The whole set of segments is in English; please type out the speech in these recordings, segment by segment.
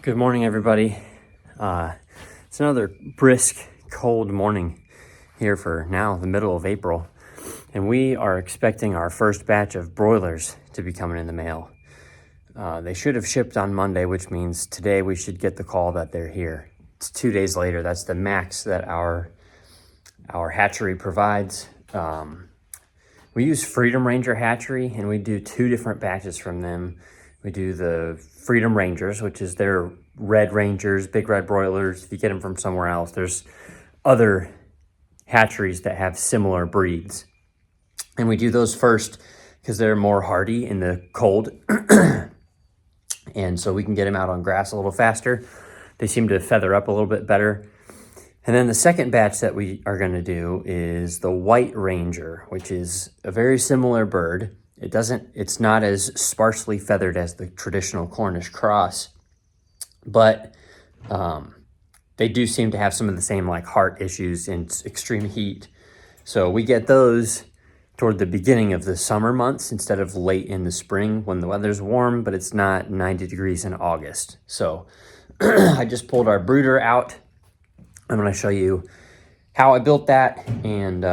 Good morning, everybody. It's another brisk, cold morning here for now, the middle of April. And we are expecting our first batch of broilers to be coming in the mail. They should have shipped on Monday, which means today we should get the call that they're here. It's 2 days later. That's the max that our hatchery provides. We use Freedom Ranger Hatchery, and we do 2 different batches from them. We do the Freedom Rangers, which is their red rangers, big red broilers. If you get them from somewhere else, there's other hatcheries that have similar breeds. And we do those first because they're more hardy in the cold. And so we can get them out on grass a little faster. They seem to feather up a little bit better. And then the second batch that we are going to do is the white ranger, which is a very similar bird. It's not as sparsely feathered as the traditional Cornish cross, but they do seem to have some of the same like heart issues and extreme heat. So we get those toward the beginning of the summer months instead of late in the spring when the weather's warm, but it's not 90 degrees in August. So I just pulled our brooder out. I'm going to show you how I built that and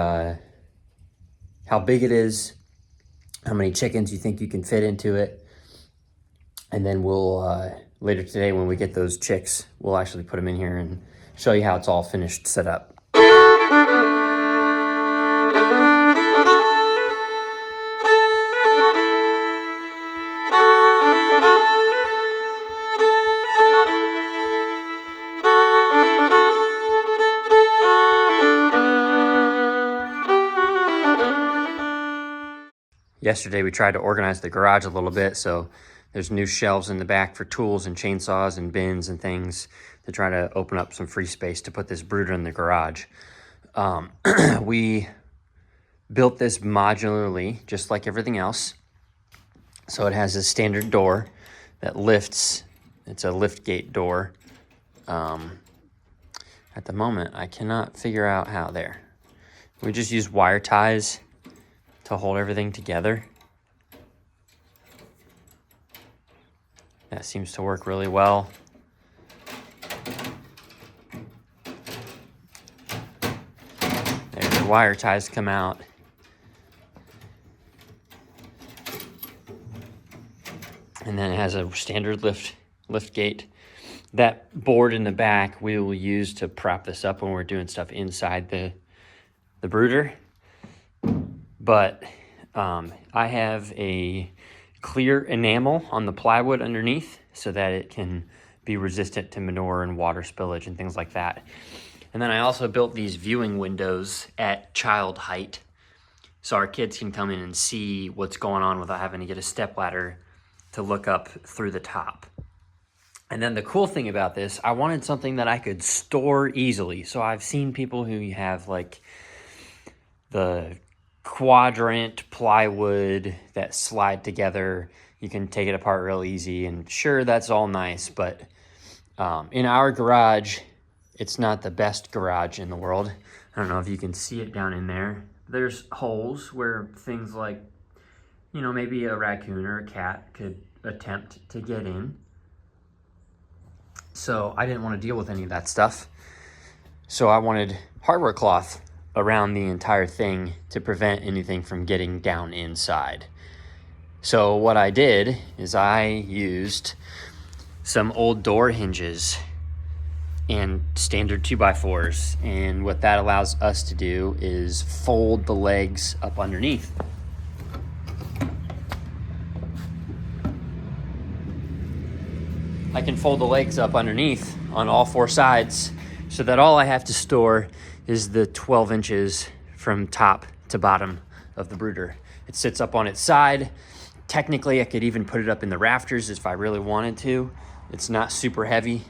how big it is, how many chickens you think you can fit into it. And then we'll, later today when we get those chicks, we'll actually put them in here and show you how it's all finished set up. Yesterday we tried to organize the garage a little bit, so there's new shelves in the back for tools and chainsaws and bins and things to try to open up some free space to put this brooder in the garage. We built this modularly, just like everything else. So it has a standard door that lifts. It's a lift gate door. At the moment, I cannot figure out how there. We just use wire ties to hold everything together. That seems to work really well. There, the wire ties come out. And then it has a standard lift gate. That board in the back we will use to prop this up when we're doing stuff inside the brooder. But I have a clear enamel on the plywood underneath so that it can be resistant to manure and water spillage and things like that. And then I also built these viewing windows at child height so our kids can come in and see what's going on without having to get a stepladder to look up through the top. And then the cool thing about this, I wanted something that I could store easily. So I've seen people who have like the quadrant plywood that slide together. You can take it apart real easy, and sure, that's all nice, but in our garage, it's not the best garage in the world. I don't know if you can see it down in there. There's holes where things like, you know, maybe a raccoon or a cat could attempt to get in. So I didn't want to deal with any of that stuff. So I wanted hardware cloth around the entire thing to prevent anything from getting down inside. So what I did is I used some old door hinges and standard 2x4s. And what that allows us to do is fold the legs up underneath. I can fold the legs up underneath on all 4 sides so that all I have to store is the 12 inches from top to bottom of the brooder. It sits up on its side. Technically, I could even put it up in the rafters if I really wanted to. It's not super heavy.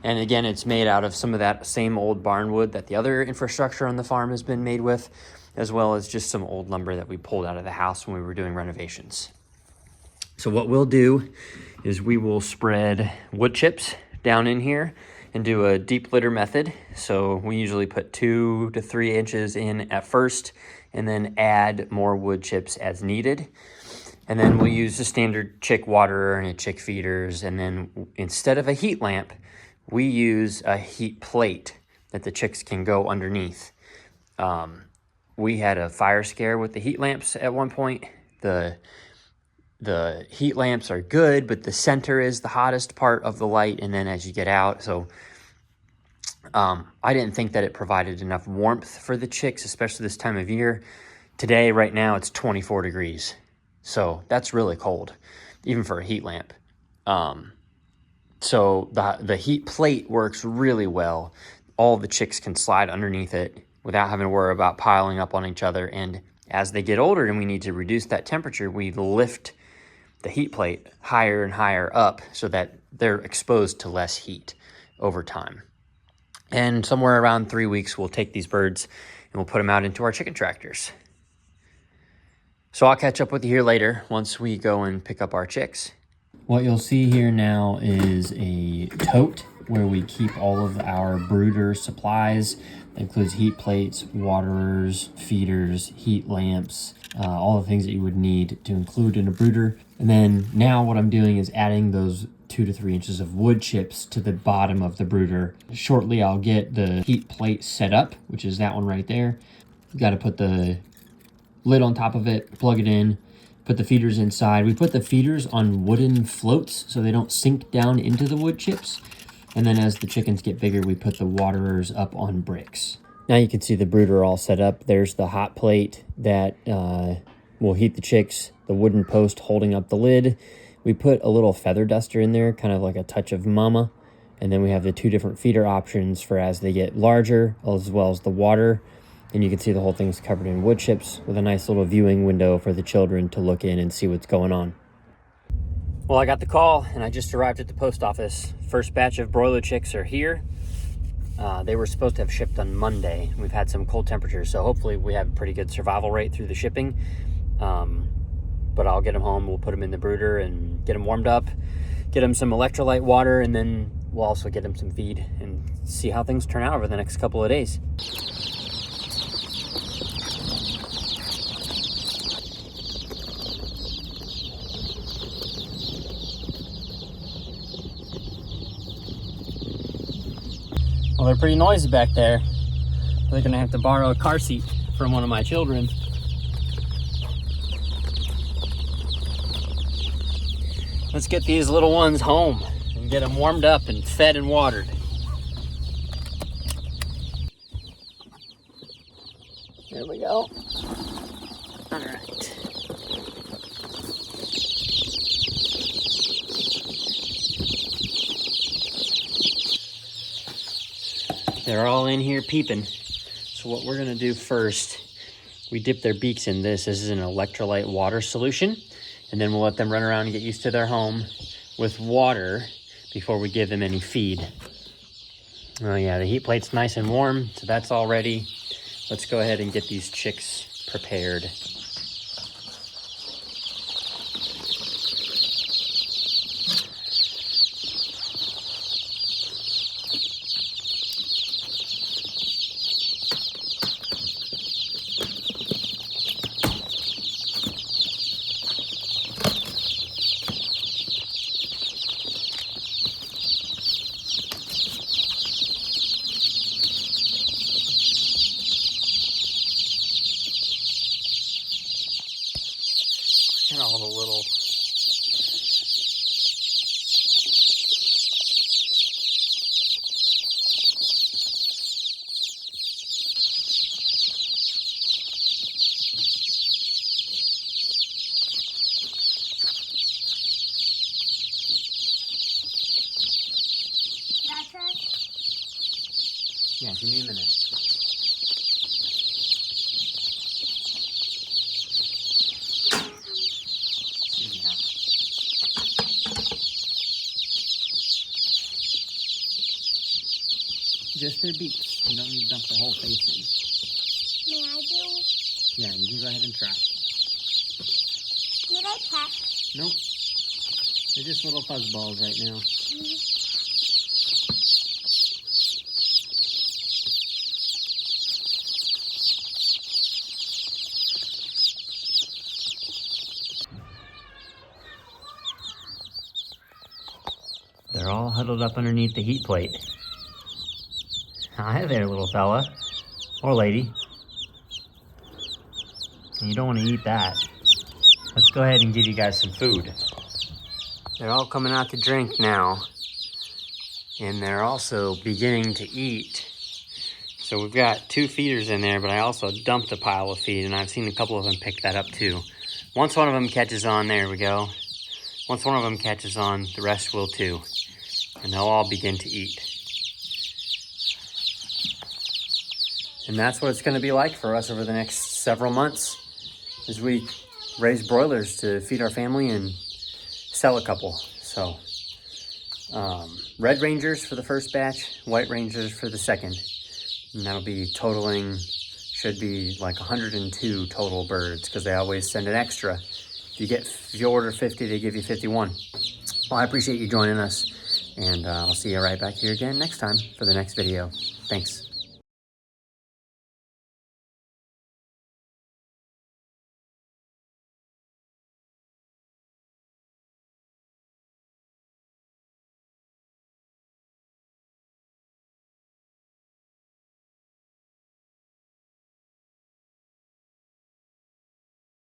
And again, it's made out of some of that same old barn wood that the other infrastructure on the farm has been made with, as well as just some old lumber that we pulled out of the house when we were doing renovations. So what we'll do is we will spread wood chips down in here and do a deep litter method. So we usually put 2 to 3 inches in at first and then add more wood chips as needed. And then we'll use the standard chick waterer and a chick feeders. And then instead of a heat lamp, we use a heat plate that the chicks can go underneath. We had a fire scare with the heat lamps at one point. The heat lamps are good, but the center is the hottest part of the light, and then as you get out. So I didn't think that it provided enough warmth for the chicks, especially this time of year. Today, right now, it's 24 degrees. So that's really cold, even for a heat lamp. So the heat plate works really well. All the chicks can slide underneath it without having to worry about piling up on each other. And as they get older and we need to reduce that temperature, we lift the heat plate higher and higher up so that they're exposed to less heat over time. And somewhere around 3 weeks, we'll take these birds and we'll put them out into our chicken tractors. So I'll catch up with you here later once we go and pick up our chicks. What you'll see here now is a tote where we keep all of our brooder supplies. That includes heat plates, waterers, feeders, heat lamps, all the things that you would need to include in a brooder. And then now what I'm doing is adding those 2 to 3 inches of wood chips to the bottom of the brooder. Shortly, I'll get the heat plate set up, which is that one right there. You got to put the lid on top of it, plug it in, put the feeders inside. We put the feeders on wooden floats so they don't sink down into the wood chips. And then as the chickens get bigger, we put the waterers up on bricks. Now you can see the brooder all set up. There's the hot plate that will heat the chicks, the wooden post holding up the lid. We put a little feather duster in there, kind of like a touch of mama. And then we have the 2 different feeder options for as they get larger, as well as the water. And you can see the whole thing's covered in wood chips with a nice little viewing window for the children to look in and see what's going on. Well, I got the call and I just arrived at the post office. First batch of broiler chicks are here. They were supposed to have shipped on Monday. We've had some cold temperatures, so hopefully we have a pretty good survival rate through the shipping. But I'll get them home. We'll put them in the brooder and get them warmed up, get them some electrolyte water, and then we'll also get them some feed and see how things turn out over the next couple of days. Well, they're pretty noisy back there. They're gonna have to borrow a car seat from one of my children. Let's get these little ones home and get them warmed up and fed and watered. There we go. All right. They're all in here peeping. So what we're gonna do first, we dip their beaks in this. This is an electrolyte water solution. And then we'll let them run around and get used to their home with water before we give them any feed. Oh yeah, the heat plate's nice and warm, so that's all ready. Let's go ahead and get these chicks prepared. And all the little yeah, give me a minute. Just their beaks. You don't need to dump the whole face in. May I do? Yeah, you can go ahead and try. Did I peck? Nope. They're just little fuzzballs right now. They're all huddled up underneath the heat plate. Hi there, little fella. Or lady. You don't want to eat that. Let's go ahead and give you guys some food. They're all coming out to drink now. And they're also beginning to eat. So we've got 2 feeders in there, but I also dumped a pile of feed, and I've seen a couple of them pick that up too. Once one of them catches on, there we go. Once one of them catches on, the rest will too. And they'll all begin to eat. And that's what it's gonna be like for us over the next several months as we raise broilers to feed our family and sell a couple. So red rangers for the first batch, white rangers for the second. And that'll be totaling, should be like 102 total birds, because they always send an extra. If you order 50, they give you 51. Well, I appreciate you joining us, and I'll see you right back here again next time for the next video. Thanks.